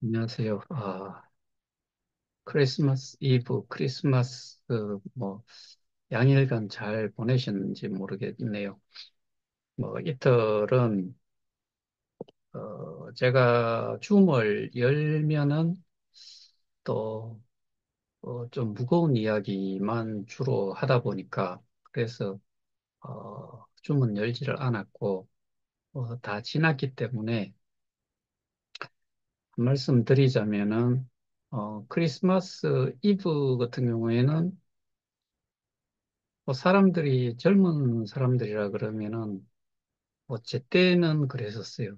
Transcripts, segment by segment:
안녕하세요. 크리스마스 이브, 크리스마스 양일간 잘 보내셨는지 모르겠네요. 이틀은 제가 줌을 열면은 또 좀 무거운 이야기만 주로 하다 보니까 그래서 줌은 열지를 않았고 다 지났기 때문에 한 말씀 드리자면은 크리스마스 이브 같은 경우에는 사람들이 젊은 사람들이라 그러면은 제 때는 그랬었어요.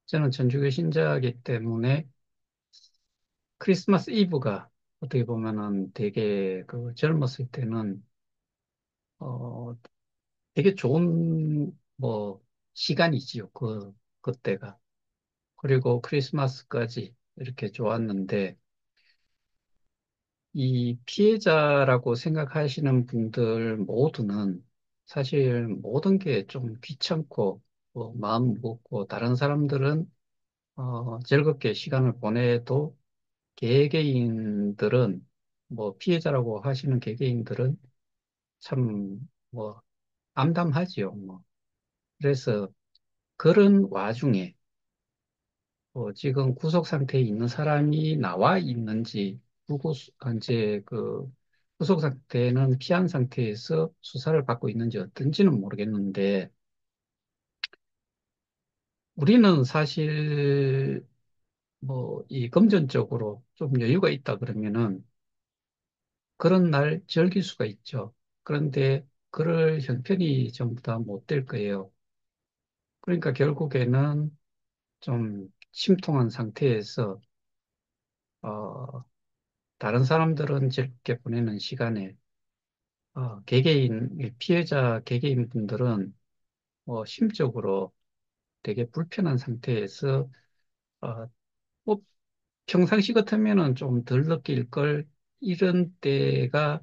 저는 천주교 신자이기 때문에 크리스마스 이브가 어떻게 보면은 되게 그 젊었을 때는 어 되게 좋은 시간이지요. 그때가. 그리고 크리스마스까지 이렇게 좋았는데 이 피해자라고 생각하시는 분들 모두는 사실 모든 게 좀 귀찮고 마음 무겁고 다른 사람들은 즐겁게 시간을 보내도 개개인들은 피해자라고 하시는 개개인들은 참 암담하지요. 그래서 그런 와중에 지금 구속 상태에 있는 사람이 나와 있는지, 이제 구속 상태는 피한 상태에서 수사를 받고 있는지 어떤지는 모르겠는데, 우리는 사실 이 금전적으로 좀 여유가 있다 그러면은 그런 날 즐길 수가 있죠. 그런데 그럴 형편이 전부 다 못 될 거예요. 그러니까 결국에는 좀 심통한 상태에서 어, 다른 사람들은 즐겁게 보내는 시간에 피해자 개개인 분들은 심적으로 되게 불편한 상태에서 어, 뭐 평상시 같으면은 좀 덜 느낄 걸 이런 때가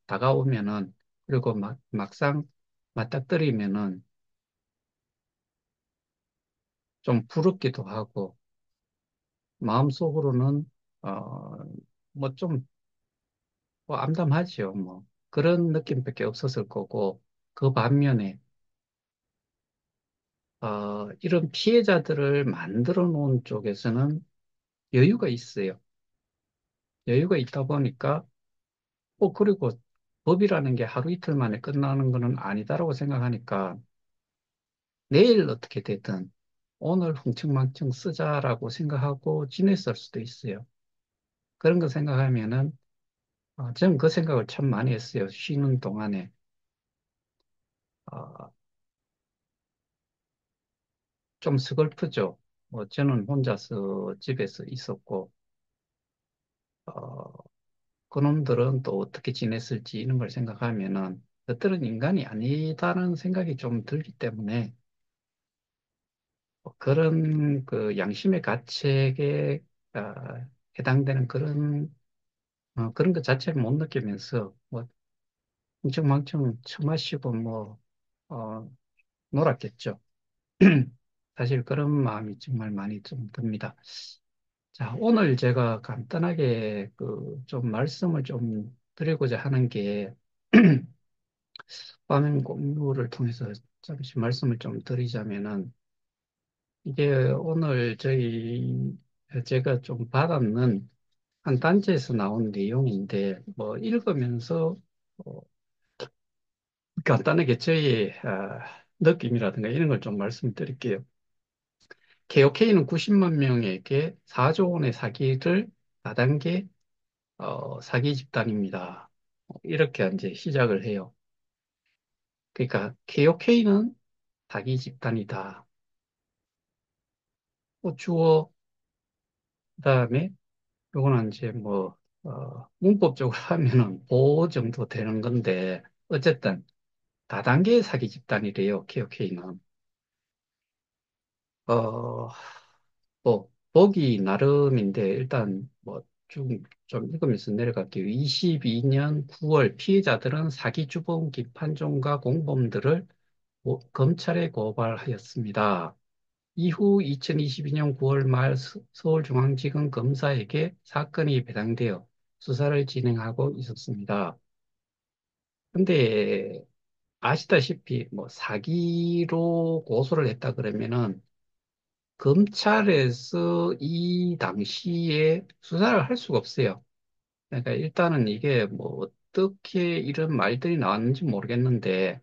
다가오면은 그리고 막상 맞닥뜨리면은 좀 부럽기도 하고 마음속으로는 뭐좀 암담하지요. 그런 느낌밖에 없었을 거고 그 반면에 이런 피해자들을 만들어 놓은 쪽에서는 여유가 있어요. 여유가 있다 보니까 그리고 법이라는 게 하루 이틀 만에 끝나는 거는 아니다라고 생각하니까 내일 어떻게 되든 오늘 흥청망청 쓰자라고 생각하고 지냈을 수도 있어요. 그런 거 생각하면은 저는 그 생각을 참 많이 했어요. 쉬는 동안에. 어, 좀 서글프죠. 저는 혼자서 집에서 있었고 어, 그놈들은 또 어떻게 지냈을지 이런 걸 생각하면은 그들은 인간이 아니다라는 생각이 좀 들기 때문에 그런 그 양심의 가책에 해당되는 그런 것 자체를 못 느끼면서 흥청망청 처마시고 어, 놀았겠죠. 사실 그런 마음이 정말 많이 좀 듭니다. 자, 오늘 제가 간단하게 좀 말씀을 좀 드리고자 하는 게 화면 공유를 통해서 잠시 말씀을 좀 드리자면은 이게 오늘 제가 좀 받았는 한 단체에서 나온 내용인데 읽으면서 어, 간단하게 저의 느낌이라든가 이런 걸 좀 말씀드릴게요. KOK는 90만 명에게 4조 원의 사기를 다단계 사기 집단입니다. 이렇게 이제 시작을 해요. 그러니까 KOK는 사기 집단이다. 주어 그다음에 요거는 이제 문법적으로 하면은 보호 정도 되는 건데 어쨌든 다단계 사기 집단이래요. KOK는. 어, 보기 나름인데 일단 좀 읽으면서 내려갈게요. 22년 9월 피해자들은 사기 주범 김판종과 공범들을 검찰에 고발하였습니다. 이후 2022년 9월 말 서울중앙지검 검사에게 사건이 배당되어 수사를 진행하고 있었습니다. 근데 아시다시피 뭐 사기로 고소를 했다 그러면은 검찰에서 이 당시에 수사를 할 수가 없어요. 그러니까 일단은 이게 뭐 어떻게 이런 말들이 나왔는지 모르겠는데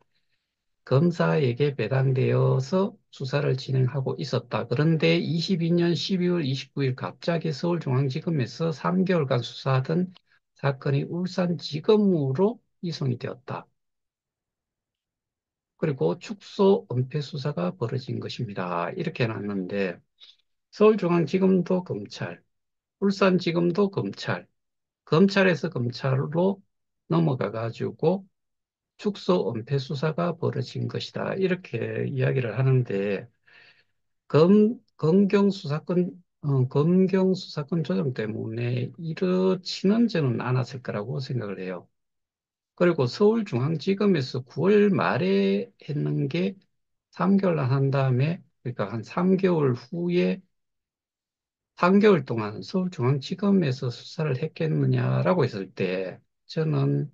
검사에게 배당되어서 수사를 진행하고 있었다. 그런데 22년 12월 29일 갑자기 서울중앙지검에서 3개월간 수사하던 사건이 울산지검으로 이송이 되었다. 그리고 축소 은폐 수사가 벌어진 것입니다. 이렇게 해놨는데 서울중앙지검도 검찰, 울산지검도 검찰, 검찰에서 검찰로 넘어가 가지고 축소 은폐 수사가 벌어진 것이다. 이렇게 이야기를 하는데 검경 수사권 조정 때문에 이렇지는 저는 않았을 거라고 생각을 해요. 그리고 서울중앙지검에서 9월 말에 했는 게 3개월 한 다음에 그러니까 한 3개월 후에 3개월 동안 서울중앙지검에서 수사를 했겠느냐라고 했을 때 저는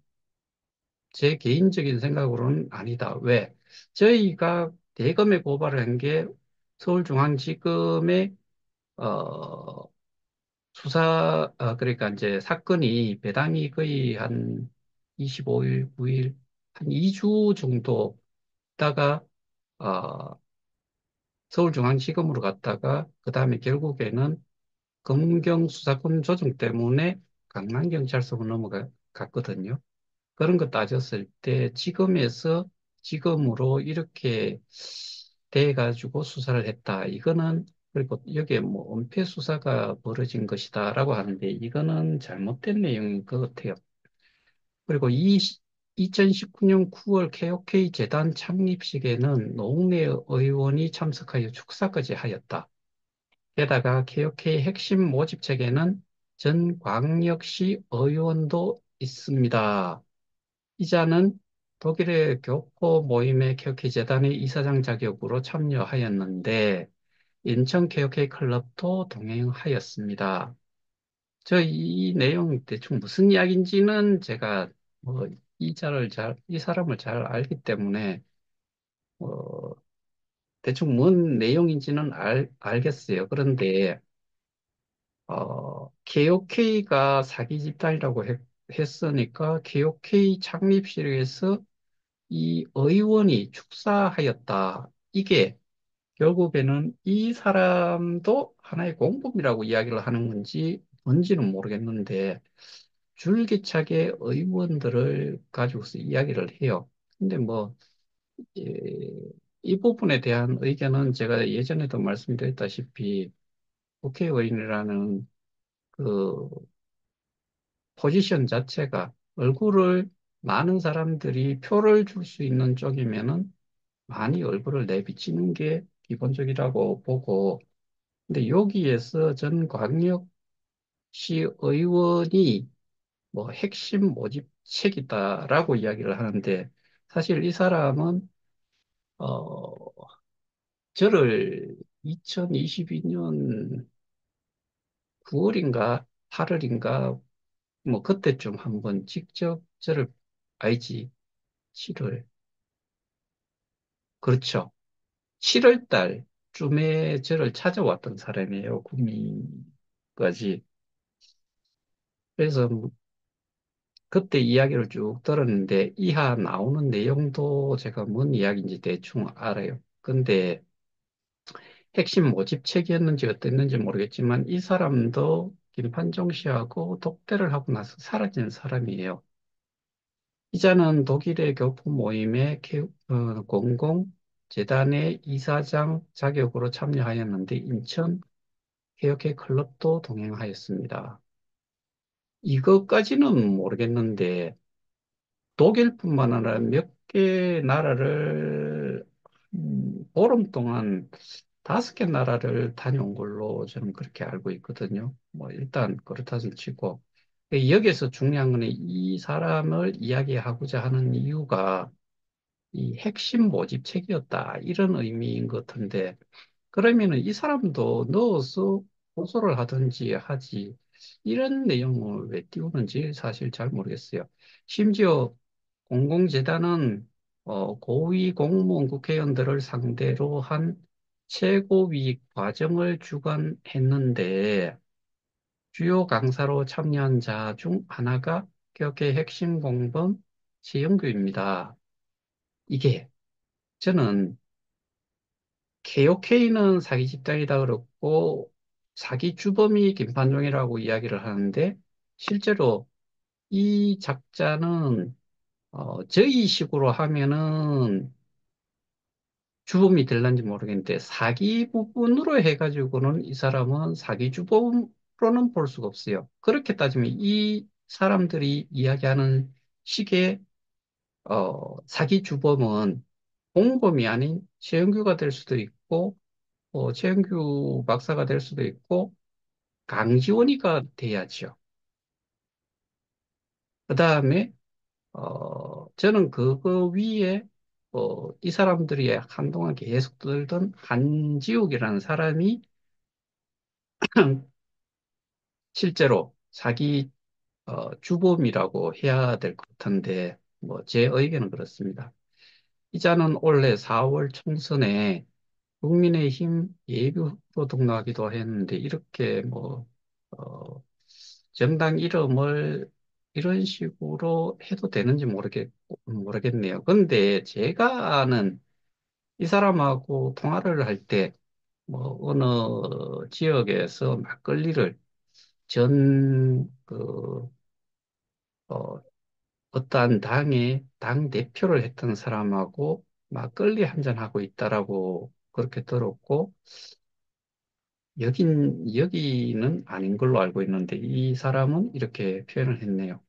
제 개인적인 생각으로는 아니다. 왜? 저희가 대검에 고발을 한 게 서울중앙지검의 어, 그러니까 이제 사건이 배당이 거의 한 25일, 9일, 한 2주 정도 있다가 어, 서울중앙지검으로 갔다가 그 다음에 결국에는 검경 수사권 조정 때문에 강남경찰서로 넘어갔거든요. 그런 거 따졌을 때 지금으로 이렇게 돼 가지고 수사를 했다. 이거는 그리고 여기에 뭐 은폐 수사가 벌어진 것이다라고 하는데 이거는 잘못된 내용인 것 같아요. 그리고 2019년 9월 KOK 재단 창립식에는 노웅래 의원이 참석하여 축사까지 하였다. 게다가 KOK 핵심 모집책에는 전 광역시 의원도 있습니다. 이자는 독일의 교포 모임의 케오케이 재단의 이사장 자격으로 참여하였는데 인천 케오케이 클럽도 동행하였습니다. 저 이 내용 대충 무슨 이야기인지는 제가 뭐 이 사람을 잘 알기 때문에 어, 대충 뭔 내용인지는 알겠어요. 그런데 KOK가 사기 집단이라고 했으니까 KOK 창립실에서 이 의원이 축사하였다. 이게 결국에는 이 사람도 하나의 공범이라고 이야기를 하는 건지 뭔지는 모르겠는데 줄기차게 의원들을 가지고서 이야기를 해요. 근데 뭐, 이 부분에 대한 의견은 제가 예전에도 말씀드렸다시피 국회의원이라는 그 포지션 자체가 얼굴을 많은 사람들이 표를 줄 수 있는 쪽이면은 많이 얼굴을 내비치는 게 기본적이라고 보고, 근데 여기에서 전 광역시 의원이 뭐 핵심 모집책이다라고 이야기를 하는데, 사실 이 사람은, 어, 저를 2022년 9월인가 8월인가, 뭐 그때쯤 한번 직접 저를, 알지, 7월. 그렇죠. 7월 달쯤에 저를 찾아왔던 사람이에요, 구미까지. 그래서 그때 이야기를 쭉 들었는데, 이하 나오는 내용도 제가 뭔 이야기인지 대충 알아요. 근데 핵심 모집책이었는지 어땠는지 모르겠지만, 이 사람도 김판정 씨하고 독대를 하고 나서 사라진 사람이에요. 이자는 독일의 교포 모임의 공공재단의 이사장 자격으로 참여하였는데, 인천 개혁회 클럽도 동행하였습니다. 이것까지는 모르겠는데 독일뿐만 아니라 몇 개 나라를 보름 동안 5개 나라를 다녀온 걸로 저는 그렇게 알고 있거든요. 뭐 일단 그렇다는 치고 여기에서 중요한 거는 이 사람을 이야기하고자 하는 이유가 이 핵심 모집책이었다 이런 의미인 것 같은데 그러면은 이 사람도 넣어서 고소를 하든지 하지. 이런 내용을 왜 띄우는지 사실 잘 모르겠어요. 심지어 공공재단은 고위 공무원 국회의원들을 상대로 한 최고위익 과정을 주관했는데 주요 강사로 참여한 자 중 하나가 개혁의 핵심 공범 최영규입니다. 이게 저는 KOK는 사기 집단이다 그렇고 사기 주범이 김판종이라고 이야기를 하는데 실제로 이 작자는 저희 식으로 하면은 주범이 될는지 모르겠는데 사기 부분으로 해가지고는 이 사람은 사기 주범으로는 볼 수가 없어요. 그렇게 따지면 이 사람들이 이야기하는 식의 사기 주범은 공범이 아닌 최영규가 될 수도 있고 최영규 박사가 될 수도 있고 강지원이가 돼야죠. 그 다음에 저는 그거 위에 이 사람들이 한동안 계속 들던 한지욱이라는 사람이 실제로 사기 주범이라고 해야 될 것 같은데 뭐 제 의견은 그렇습니다. 이자는 올해 4월 총선에 국민의힘 예비후보 등록하기도 했는데 이렇게 뭐 어, 정당 이름을 이런 식으로 해도 되는지 모르겠네요. 근데 제가 아는 이 사람하고 통화를 할 때 뭐 어느 지역에서 막걸리를 전 어, 어떠한 당의 당 대표를 했던 사람하고 막걸리 한잔 하고 있다라고 그렇게 들었고 여기는 아닌 걸로 알고 있는데 이 사람은 이렇게 표현을 했네요.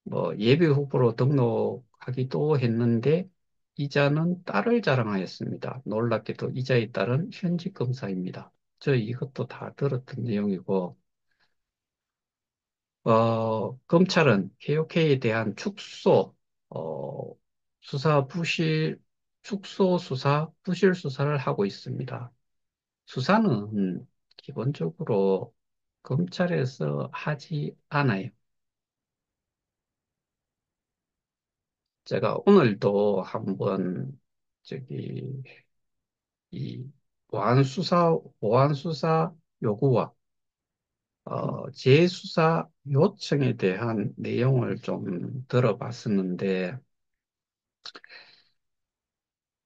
뭐 예비 후보로 등록하기도 했는데 이자는 딸을 자랑하였습니다. 놀랍게도 이자의 딸은 현직 검사입니다. 저 이것도 다 들었던 내용이고 검찰은 KOK에 대한 어, 수사 부실 축소 수사 부실 수사를 하고 있습니다. 수사는 기본적으로 검찰에서 하지 않아요. 제가 오늘도 한번 저기 이 보안 수사 요구와 재수사 요청에 대한 내용을 좀 들어봤었는데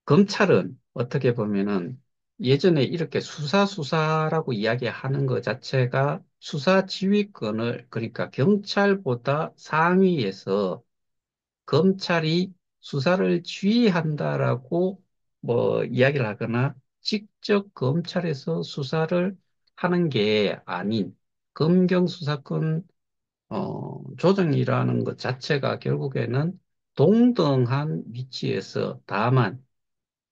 검찰은 어떻게 보면은 예전에 이렇게 수사라고 이야기하는 것 자체가 수사 지휘권을 그러니까 경찰보다 상위에서 검찰이 수사를 지휘한다라고 뭐 이야기를 하거나 직접 검찰에서 수사를 하는 게 아닌 검경 수사권 조정이라는 것 자체가 결국에는 동등한 위치에서 다만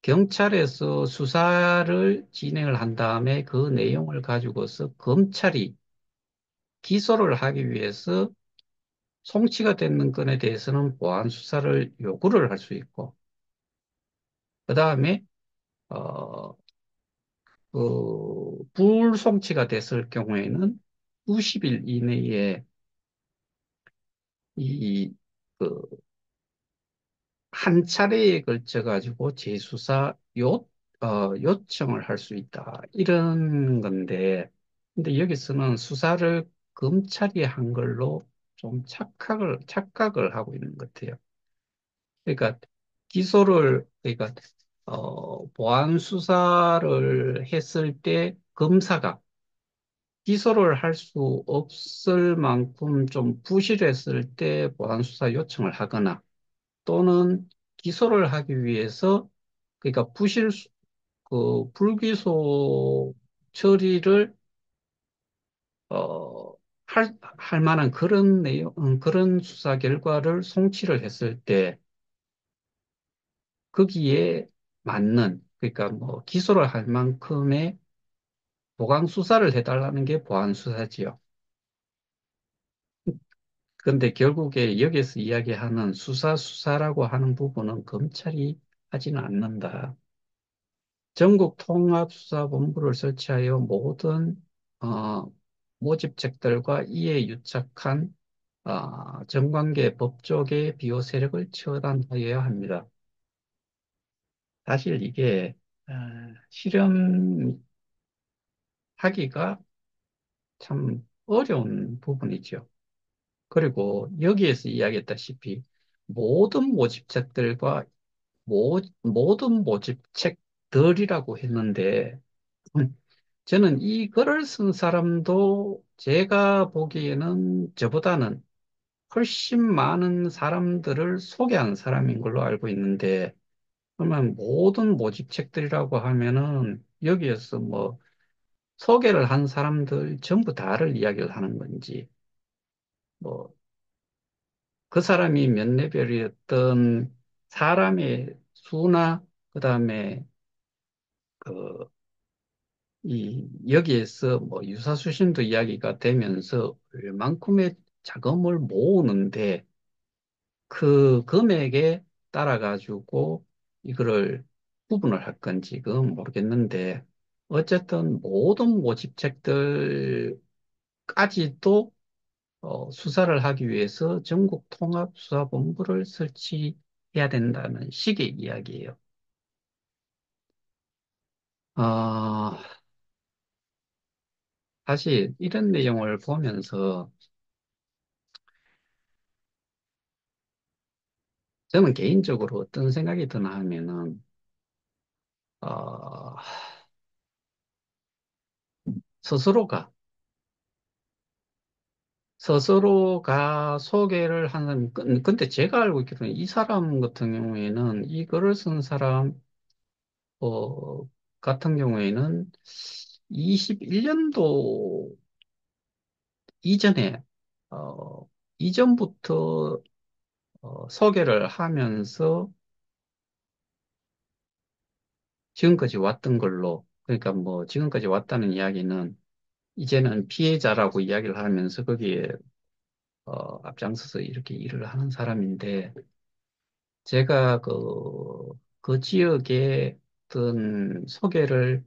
경찰에서 수사를 진행을 한 다음에 그 내용을 가지고서 검찰이 기소를 하기 위해서 송치가 되는 건에 대해서는 보안 수사를 요구를 할 수 있고, 그 다음에, 어, 불송치가 됐을 경우에는 90일 이내에 이, 그, 한 차례에 걸쳐 가지고 재수사 요청을 할 수 있다. 이런 건데, 근데 여기서는 수사를 검찰이 한 걸로 좀 착각을 하고 있는 것 같아요. 그러니까 그러니까, 보안 수사를 했을 때 검사가 기소를 할 수 없을 만큼 좀 부실했을 때 보안 수사 요청을 하거나 또는 기소를 하기 위해서 그러니까 불기소 처리를 할 만한 그런 그런 수사 결과를 송치를 했을 때 거기에 맞는 그러니까 뭐 기소를 할 만큼의 보강 수사를 해달라는 게 보안 수사지요. 그런데 결국에 여기서 이야기하는 수사라고 하는 부분은 검찰이 하지는 않는다. 전국 통합수사본부를 설치하여 모든 어, 모집책들과 이에 유착한 정관계 법조계 비호 세력을 처단하여야 합니다. 사실 이게 어, 실현하기가 참 어려운 부분이죠. 그리고 여기에서 이야기했다시피 모든 모집책들과 모든 모집책들이라고 했는데 저는 이 글을 쓴 사람도 제가 보기에는 저보다는 훨씬 많은 사람들을 소개한 사람인 걸로 알고 있는데 그러면 모든 모집책들이라고 하면은 여기에서 뭐 소개를 한 사람들 전부 다를 이야기를 하는 건지 뭐 그 사람이 몇 레벨이었던 사람의 수나 그다음에 그 이 여기에서 뭐 유사수신도 이야기가 되면서 얼만큼의 자금을 모으는데 그 금액에 따라 가지고 이거를 구분을 할 건지 그건 모르겠는데 어쨌든 모든 모집책들까지도 수사를 하기 위해서 전국 통합수사본부를 설치해야 된다는 식의 이야기예요. 아, 사실 이런 내용을 보면서 저는 개인적으로 어떤 생각이 드나 하면은 어, 스스로가 스스로가 소개를 하는 근데 제가 알고 있기로는 이 사람 같은 경우에는 이 글을 쓴 사람 같은 경우에는 21년도 이전에 이전부터 소개를 하면서 지금까지 왔던 걸로 그러니까 뭐 지금까지 왔다는 이야기는 이제는 피해자라고 이야기를 하면서 거기에 앞장서서 이렇게 일을 하는 사람인데, 제가 그 지역에 어떤 소개를,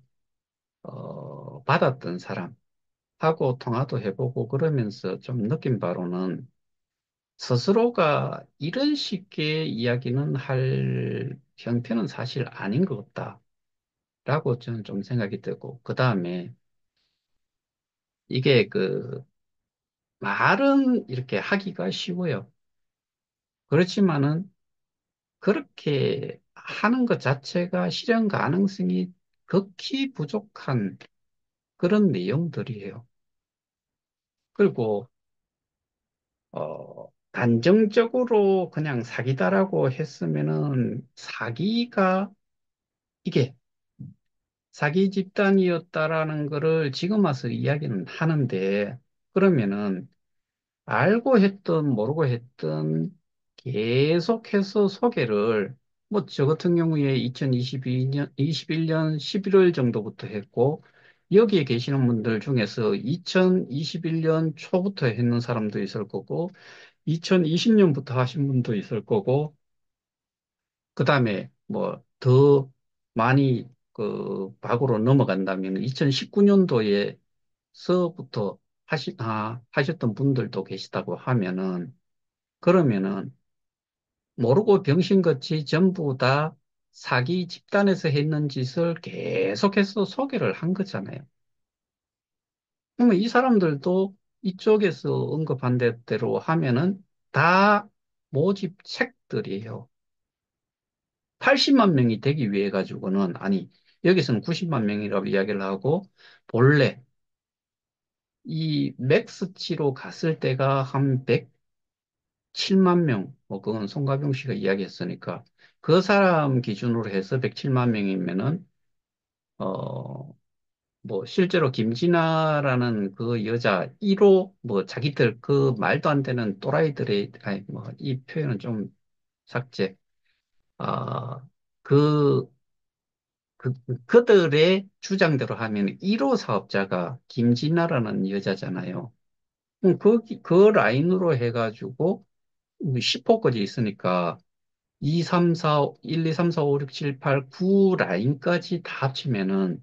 받았던 사람하고 통화도 해보고 그러면서 좀 느낀 바로는 스스로가 이런 식의 이야기는 할 형편은 사실 아닌 것 같다라고 저는 좀 생각이 들고, 그 다음에 이게 말은 이렇게 하기가 쉬워요. 그렇지만은 그렇게 하는 것 자체가 실현 가능성이 극히 부족한 그런 내용들이에요. 그리고, 단정적으로 그냥 사기다라고 했으면은 사기가 이게 사기 집단이었다라는 거를 지금 와서 이야기는 하는데 그러면은 알고 했든 모르고 했든 계속해서 소개를 뭐 저 같은 경우에 2022년, 21년 11월 정도부터 했고 여기에 계시는 분들 중에서 2021년 초부터 했는 사람도 있을 거고 2020년부터 하신 분도 있을 거고 그다음에 뭐 더 많이 박으로 넘어간다면 2019년도에서부터 하셨던 분들도 계시다고 하면은 그러면은 모르고 병신같이 전부 다 사기 집단에서 했는 짓을 계속해서 소개를 한 거잖아요. 그러면 이 사람들도 이쪽에서 언급한 대로 하면은 다 모집 책들이에요. 80만 명이 되기 위해 가지고는, 아니, 여기서는 90만 명이라고 이야기를 하고, 본래 이 맥스치로 갔을 때가 한 107만 명, 뭐 그건 송가병 씨가 이야기했으니까 그 사람 기준으로 해서 107만 명이면은 뭐 실제로 김진아라는 그 여자 1호 뭐 자기들 그 말도 안 되는 또라이들의 아니 뭐 이 표현은 좀 삭제. 아, 그, 그들의 주장대로 하면 1호 사업자가 김진아라는 여자잖아요. 그 라인으로 해가지고 10호까지 있으니까 2, 3, 4, 1, 2, 3, 4, 5, 6, 7, 8, 9 라인까지 다 합치면은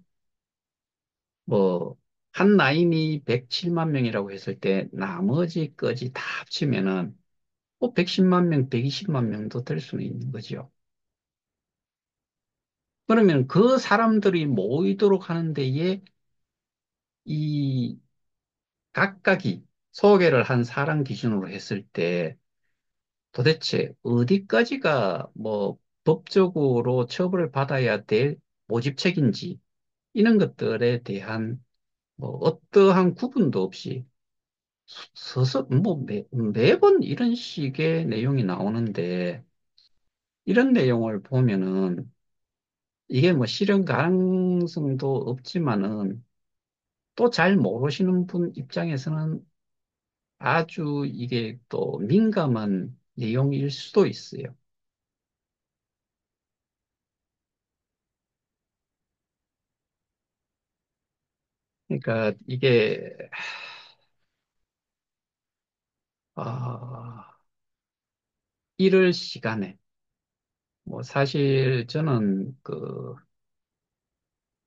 뭐, 한 라인이 107만 명이라고 했을 때 나머지 까지 다 합치면은 뭐 110만 명, 120만 명도 될 수는 있는 거죠. 그러면 그 사람들이 모이도록 하는 데에 이 각각이 소개를 한 사람 기준으로 했을 때 도대체 어디까지가 뭐 법적으로 처벌을 받아야 될 모집책인지 이런 것들에 대한 뭐 어떠한 구분도 없이 매번 이런 식의 내용이 나오는데 이런 내용을 보면은 이게 뭐 실현 가능성도 없지만은 또 잘 모르시는 분 입장에서는 아주 이게 또 민감한 내용일 수도 있어요. 그러니까 이게 아, 이럴 시간에 뭐 사실 저는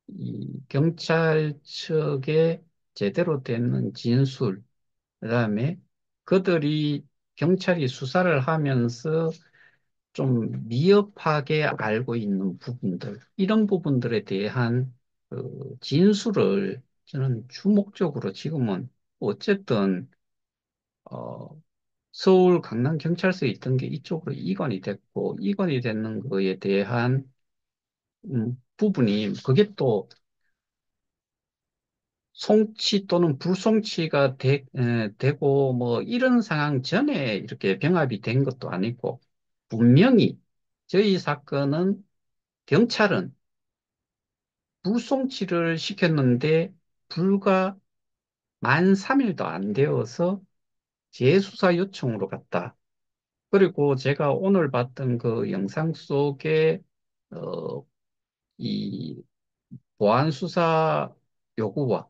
이 경찰 측에 제대로 되는 진술, 그다음에 그들이 경찰이 수사를 하면서 좀 미흡하게 알고 있는 부분들, 이런 부분들에 대한 진술을 저는 주목적으로 지금은 어쨌든 어, 서울 강남경찰서에 있던 게 이쪽으로 이관이 됐고, 이관이 되는 거에 대한 부분이 그게 또 송치 또는 불송치가 되고 뭐 이런 상황 전에 이렇게 병합이 된 것도 아니고 분명히 저희 사건은 경찰은 불송치를 시켰는데 불과 만 3일도 안 되어서 재수사 요청으로 갔다. 그리고 제가 오늘 봤던 그 영상 속에 어, 이 보안 수사 요구와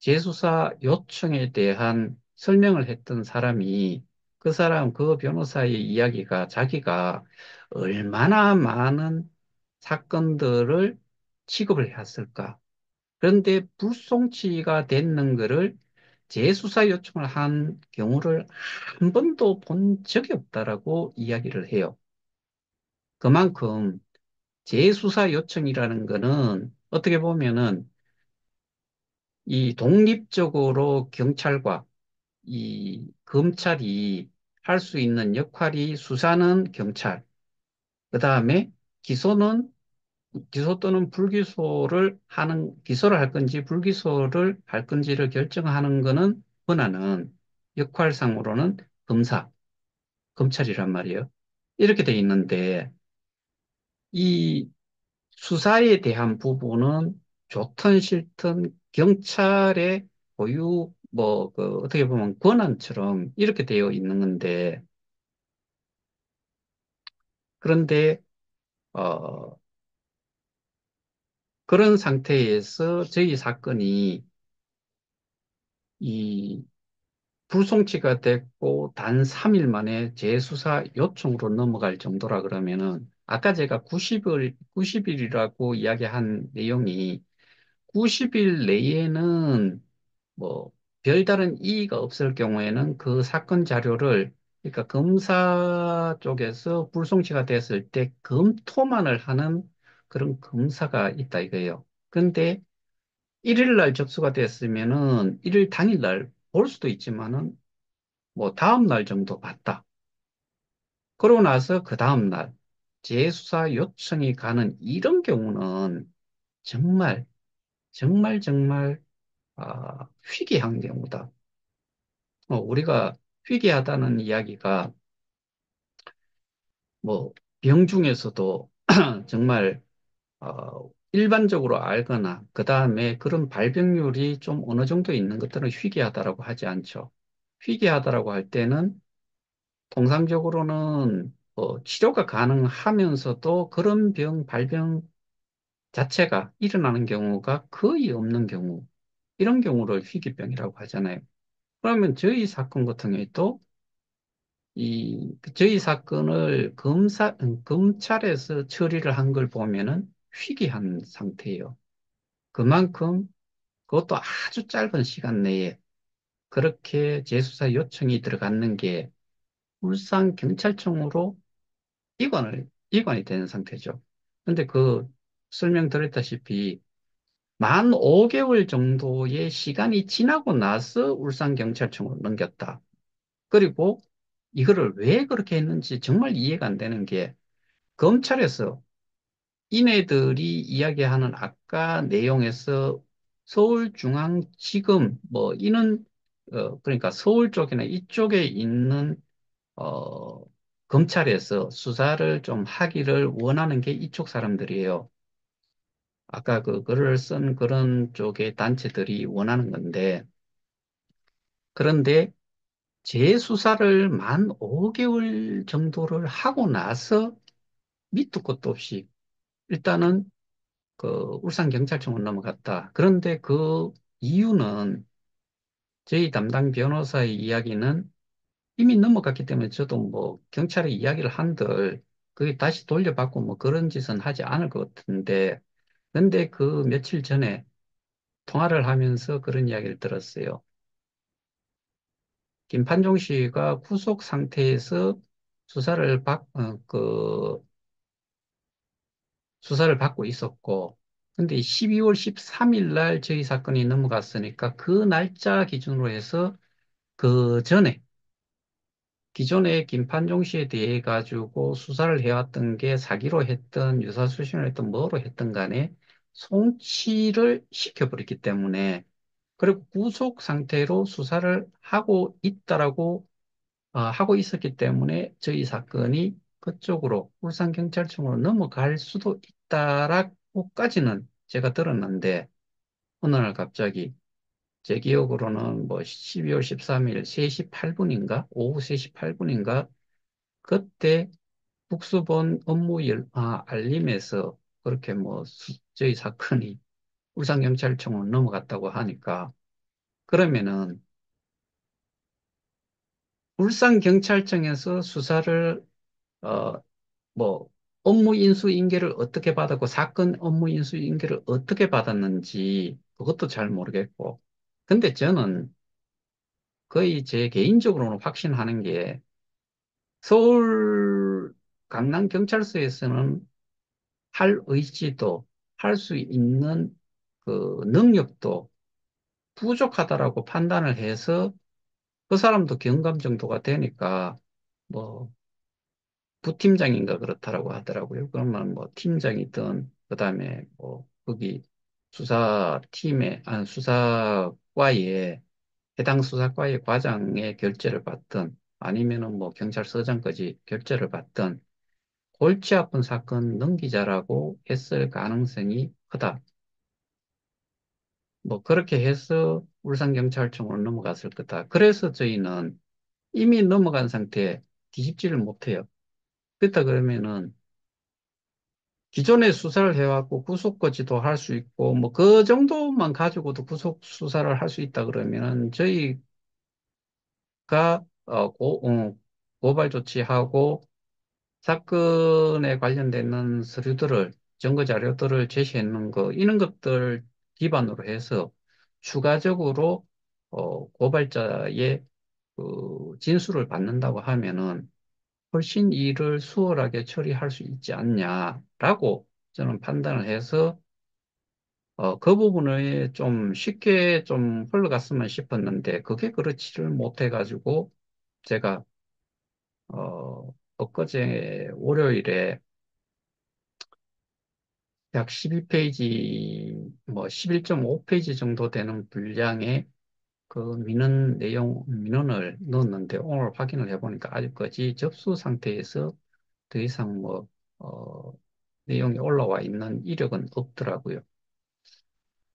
재수사 요청에 대한 설명을 했던 사람이 그 사람, 그 변호사의 이야기가 자기가 얼마나 많은 사건들을 취급을 했을까. 그런데 불송치가 됐는 거를 재수사 요청을 한 경우를 한 번도 본 적이 없다라고 이야기를 해요. 그만큼 재수사 요청이라는 거는 어떻게 보면은 이 독립적으로 경찰과 이 검찰이 할 수 있는 역할이 수사는 경찰, 그 다음에 기소는 기소 또는 불기소를 하는 기소를 할 건지 불기소를 할 건지를 결정하는 거는 권한은 역할상으로는 검사, 검찰이란 말이에요. 이렇게 돼 있는데 이 수사에 대한 부분은 좋든 싫든 경찰의 고유 어떻게 보면 권한처럼 이렇게 되어 있는 건데 그런데 어, 그런 상태에서 저희 사건이 이 불송치가 됐고 단 3일 만에 재수사 요청으로 넘어갈 정도라 그러면은 아까 제가 90일이라고 이야기한 내용이 90일 내에는 뭐 별다른 이의가 없을 경우에는 그 사건 자료를 그러니까 검사 쪽에서 불송치가 됐을 때 검토만을 하는 그런 검사가 있다 이거예요. 근데 1일 날 접수가 됐으면은 1일 당일 날 볼 수도 있지만은 뭐 다음 날 정도 봤다. 그러고 나서 그 다음 날 재수사 요청이 가는 이런 경우는 정말 정말 희귀한 경우다. 우리가 희귀하다는 이야기가 뭐 병 중에서도 정말 일반적으로 알거나 그 다음에 그런 발병률이 좀 어느 정도 있는 것들은 희귀하다라고 하지 않죠. 희귀하다라고 할 때는 통상적으로는 치료가 가능하면서도 그런 발병 자체가 일어나는 경우가 거의 없는 경우, 이런 경우를 희귀병이라고 하잖아요. 그러면 저희 사건 같은 경우에도 저희 사건을 검찰에서 처리를 한 걸 보면은 희귀한 상태예요. 그만큼 그것도 아주 짧은 시간 내에 그렇게 재수사 요청이 들어갔는 게 울산경찰청으로 이관이 되는 상태죠. 근데 설명드렸다시피 만 5개월 정도의 시간이 지나고 나서 울산경찰청으로 넘겼다. 그리고 이거를 왜 그렇게 했는지 정말 이해가 안 되는 게 검찰에서 이네들이 이야기하는 아까 내용에서 서울중앙지검 뭐 이는 그러니까 서울 쪽이나 이쪽에 있는 어, 검찰에서 수사를 좀 하기를 원하는 게 이쪽 사람들이에요. 아까 그 글을 쓴 그런 쪽의 단체들이 원하는 건데 그런데 재수사를 만 5개월 정도를 하고 나서 밑도 끝도 없이 일단은 그 울산경찰청으로 넘어갔다. 그런데 그 이유는 저희 담당 변호사의 이야기는 이미 넘어갔기 때문에 저도 뭐 경찰에 이야기를 한들 그게 다시 돌려받고 뭐 그런 짓은 하지 않을 것 같은데 근데 그 며칠 전에 통화를 하면서 그런 이야기를 들었어요. 김판종 씨가 구속 상태에서 수사를 수사를 받고 있었고, 근데 12월 13일 날 저희 사건이 넘어갔으니까 그 날짜 기준으로 해서 그 전에 기존에 김판종 씨에 대해 가지고 수사를 해왔던 게 사기로 했던 유사수신을 했던 뭐로 했던 간에 송치를 시켜버렸기 때문에 그리고 구속 상태로 수사를 하고 있었기 때문에 저희 사건이 그쪽으로 울산경찰청으로 넘어갈 수도 있다라고까지는 제가 들었는데 어느 날 갑자기 제 기억으로는 뭐 12월 13일 3시 8분인가? 오후 3시 8분인가? 그때 국수본 알림에서 그렇게 뭐 저희 사건이 울산경찰청으로 넘어갔다고 하니까 그러면은 울산경찰청에서 수사를 어, 뭐 업무 인수 인계를 어떻게 받았고 사건 업무 인수 인계를 어떻게 받았는지 그것도 잘 모르겠고 근데 저는 거의 제 개인적으로는 확신하는 게 서울 강남경찰서에서는 할 의지도 할 수 있는 그 능력도 부족하다라고 판단을 해서 그 사람도 경감 정도가 되니까 뭐 부팀장인가 그렇다라고 하더라고요. 그러면 뭐 팀장이든 그다음에 뭐 거기 수사과에 해당 수사과의 과장의 결재를 받든 아니면은 뭐 경찰서장까지 결재를 받든 골치 아픈 사건 넘기자라고 했을 가능성이 크다. 뭐 그렇게 해서 울산경찰청으로 넘어갔을 거다. 그래서 저희는 이미 넘어간 상태에 뒤집지를 못해요. 그렇다 그러면은 기존에 수사를 해왔고 구속거지도 할 수 있고 뭐 그 정도만 가지고도 구속 수사를 할 수 있다 그러면은 저희가 고발 조치하고 사건에 관련되는 서류들을 증거 자료들을 제시했는 거 이런 것들 기반으로 해서 추가적으로 고발자의 그 진술을 받는다고 하면은 훨씬 일을 수월하게 처리할 수 있지 않냐라고 저는 판단을 해서 그 부분을 좀 쉽게 좀 흘러갔으면 싶었는데 그게 그렇지를 못해가지고 제가 엊그제 월요일에 약 12페이지 뭐 11.5페이지 정도 되는 분량의 그 민원을 넣었는데 오늘 확인을 해보니까 아직까지 접수 상태에서 더 이상 내용이 올라와 있는 이력은 없더라고요.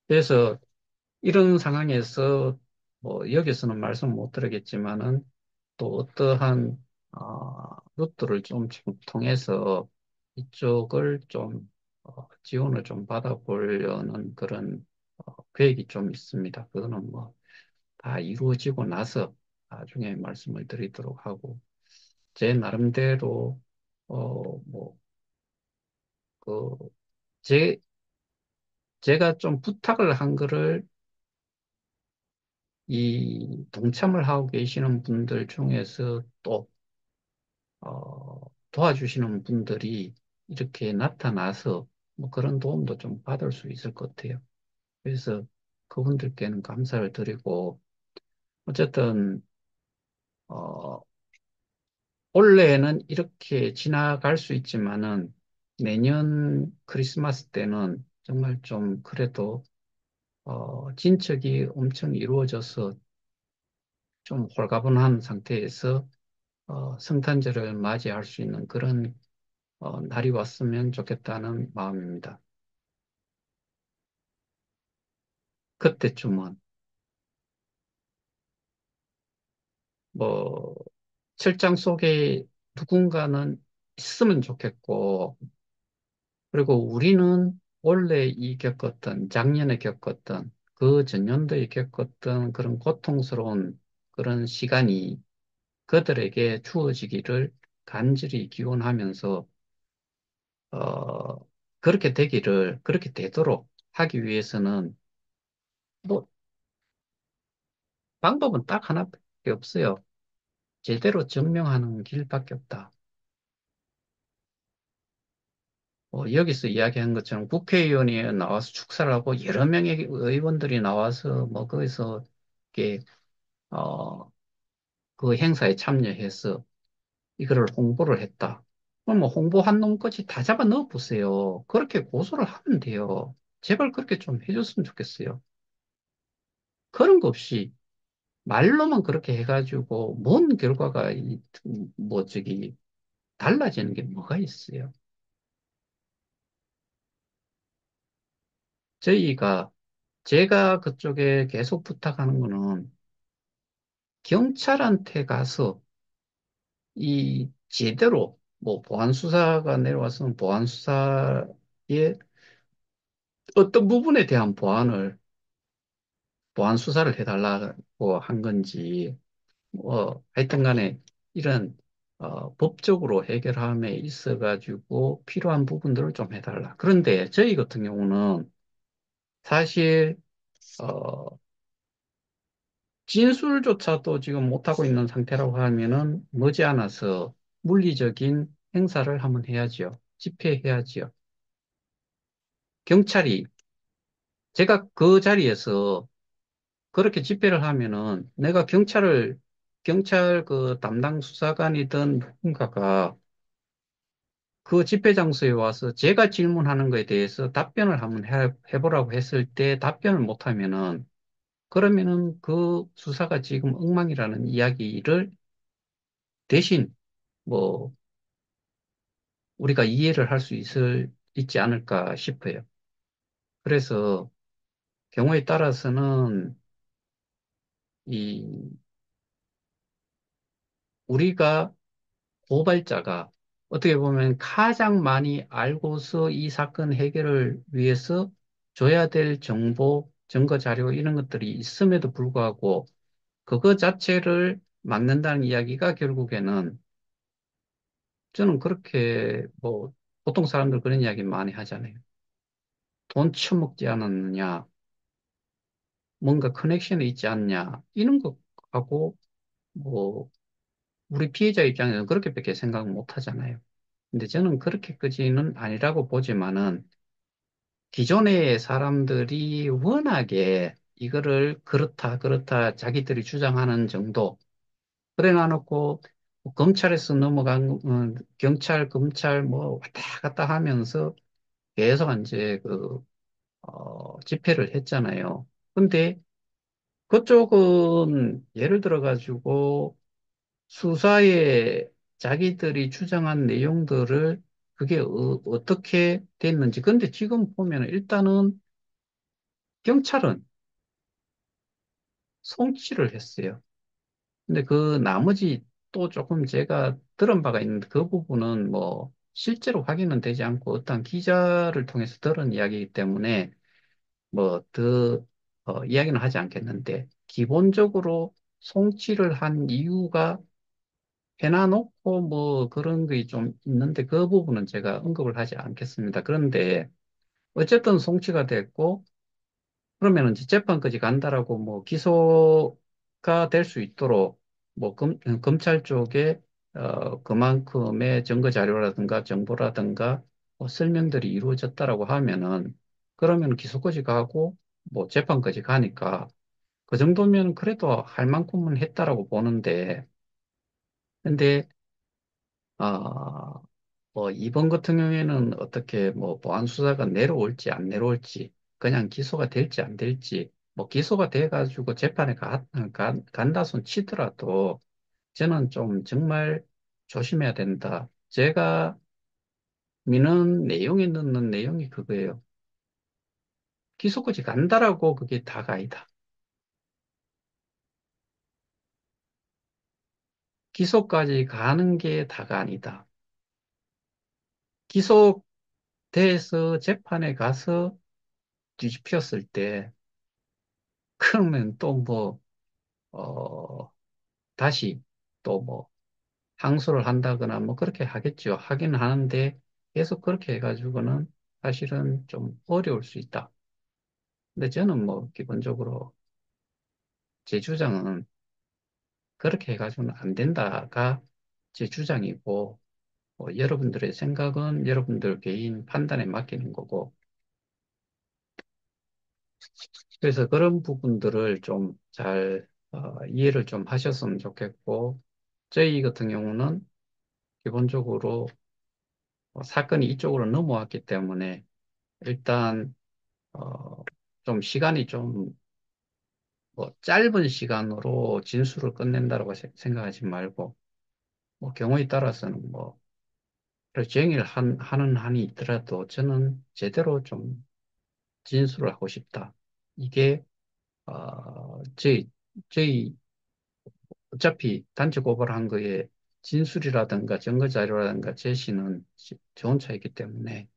그래서 이런 상황에서 뭐 여기서는 말씀 못 드리겠지만은 또 어떠한 루트를 좀 통해서 이쪽을 좀 지원을 좀 받아보려는 그런 계획이 좀 있습니다. 그거는 뭐 다 이루어지고 나서 나중에 말씀을 드리도록 하고 제 나름대로, 뭐, 그, 제, 제가 좀 부탁을 한 거를 이 동참을 하고 계시는 분들 중에서 또, 도와주시는 분들이 이렇게 나타나서 뭐 그런 도움도 좀 받을 수 있을 것 같아요. 그래서 그분들께는 감사를 드리고, 어쨌든, 어, 올해는 이렇게 지나갈 수 있지만은 내년 크리스마스 때는 정말 좀 그래도 진척이 엄청 이루어져서 좀 홀가분한 상태에서 성탄절을 맞이할 수 있는 그런 날이 왔으면 좋겠다는 마음입니다. 그때쯤은 뭐 철장 속에 누군가는 있으면 좋겠고, 그리고 우리는 원래 이 겪었던, 작년에 겪었던, 그 전년도에 겪었던 그런 고통스러운 그런 시간이 그들에게 주어지기를 간절히 기원하면서, 어, 그렇게 되도록 하기 위해서는 뭐 방법은 딱 하나밖에 없어요. 제대로 증명하는 길밖에 없다. 여기서 이야기한 것처럼 국회의원이 나와서 축사를 하고 여러 명의 의원들이 나와서 뭐 거기서 이렇게 어, 그 행사에 참여해서 이거를 홍보를 했다. 그럼 뭐 홍보한 놈까지 다 잡아 넣어 보세요. 그렇게 고소를 하면 돼요. 제발 그렇게 좀 해줬으면 좋겠어요. 그런 거 없이 말로만 그렇게 해가지고 뭔 결과가 뭐 저기 달라지는 게 뭐가 있어요. 저희가 제가 그쪽에 계속 부탁하는 거는 경찰한테 가서 이 제대로 뭐 보안 수사가 내려왔으면 보안 수사에 어떤 부분에 대한 보안 수사를 해달라고 한 건지, 하여튼 간에 이런, 법적으로 해결함에 있어가지고 필요한 부분들을 좀 해달라. 그런데 저희 같은 경우는 사실, 어, 진술조차도 지금 못하고 있는 상태라고 하면은 머지않아서 물리적인 행사를 한번 해야지요. 집회해야지요. 경찰이, 제가 그 자리에서 그렇게 집회를 하면은 내가 경찰 그 담당 수사관이든 누군가가 그 집회 장소에 와서 제가 질문하는 거에 대해서 답변을 한번 해보라고 했을 때 답변을 못하면은 그러면은 그 수사가 지금 엉망이라는 이야기를 대신 뭐 우리가 이해를 할 수 있지 않을까 싶어요. 그래서 경우에 따라서는 이 우리가 고발자가 어떻게 보면 가장 많이 알고서 이 사건 해결을 위해서 줘야 될 정보, 증거 자료 이런 것들이 있음에도 불구하고 그거 자체를 막는다는 이야기가 결국에는 저는 그렇게 뭐 보통 사람들 그런 이야기 많이 하잖아요. 돈 처먹지 않았느냐, 뭔가 커넥션이 있지 않냐, 이런 것하고 뭐 우리 피해자 입장에서는 그렇게밖에 생각 못 하잖아요. 근데 저는 그렇게까지는 아니라고 보지만은 기존의 사람들이 워낙에 이거를 그렇다 자기들이 주장하는 정도 그래 놔놓고 뭐 검찰에서 경찰 검찰 뭐 왔다 갔다 하면서 계속 이제 집회를 했잖아요. 근데 그쪽은 예를 들어 가지고 수사에 자기들이 주장한 내용들을 그게 떻게 됐는지. 근데 지금 보면 일단은 경찰은 송치를 했어요. 근데 그 나머지 또 조금 제가 들은 바가 있는데 그 부분은 뭐 실제로 확인은 되지 않고 어떤 기자를 통해서 들은 이야기이기 때문에 뭐 더 이야기는 하지 않겠는데 기본적으로 송치를 한 이유가 해놔놓고 뭐 그런 게 좀 있는데 그 부분은 제가 언급을 하지 않겠습니다. 그런데 어쨌든 송치가 됐고 그러면 이제 재판까지 간다라고 뭐 기소가 될 수 있도록 뭐 검찰 쪽에 그만큼의 증거 자료라든가 정보라든가 뭐 설명들이 이루어졌다라고 하면은 그러면 기소까지 가고 뭐 재판까지 가니까 그 정도면 그래도 할 만큼은 했다라고 보는데 근데 아, 뭐 이번 같은 경우에는 어떻게 뭐 보안 수사가 내려올지 안 내려올지 그냥 기소가 될지 안 될지 뭐 기소가 돼가지고 재판에 간다 손 치더라도 저는 좀 정말 조심해야 된다. 제가 미는 내용에 넣는 내용이 그거예요. 기소까지 간다라고 그게 다가 아니다. 기소까지 가는 게 다가 아니다. 기소돼서 재판에 가서 뒤집혔을 때 그러면 또 뭐, 다시 또 뭐, 항소를 한다거나 뭐 그렇게 하겠죠. 하긴 하는데 계속 그렇게 해가지고는 사실은 좀 어려울 수 있다. 근데 저는 뭐 기본적으로 제 주장은 그렇게 해가지고는 안 된다가 제 주장이고, 여러분들의 생각은 여러분들 개인 판단에 맡기는 거고, 그래서 그런 부분들을 좀 잘 이해를 좀 하셨으면 좋겠고, 저희 같은 경우는 기본적으로 사건이 이쪽으로 넘어왔기 때문에 일단 어, 좀 시간이 좀 뭐 짧은 시간으로 진술을 끝낸다고 생각하지 말고 뭐 경우에 따라서는 뭐 하루 종일 하는 한이 있더라도 저는 제대로 좀 진술을 하고 싶다. 이게 저희 어차피 단체 고발한 거에 진술이라든가 증거 자료라든가 제시는 좋은 차이기 때문에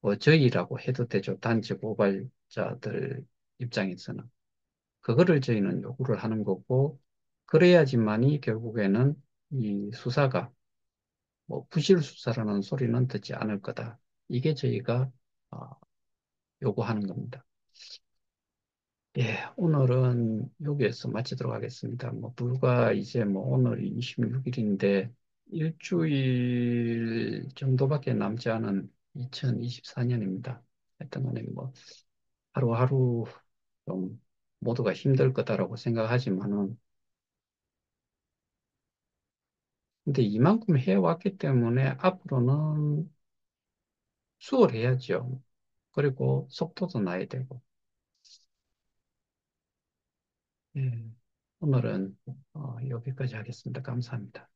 뭐 저희라고 해도 되죠. 단체 고발자들 입장에서는. 그거를 저희는 요구를 하는 거고, 그래야지만이 결국에는 이 수사가 뭐 부실 수사라는 소리는 듣지 않을 거다. 이게 저희가 어, 요구하는 겁니다. 예, 오늘은 여기에서 마치도록 하겠습니다. 뭐 불과 이제 뭐 오늘이 26일인데 일주일 정도밖에 남지 않은 2024년입니다. 하여튼 간에 뭐 하루하루 좀 모두가 힘들 거다라고 생각하지만은 근데 이만큼 해왔기 때문에 앞으로는 수월해야죠. 그리고 속도도 나야 되고. 예, 오늘은 여기까지 하겠습니다. 감사합니다.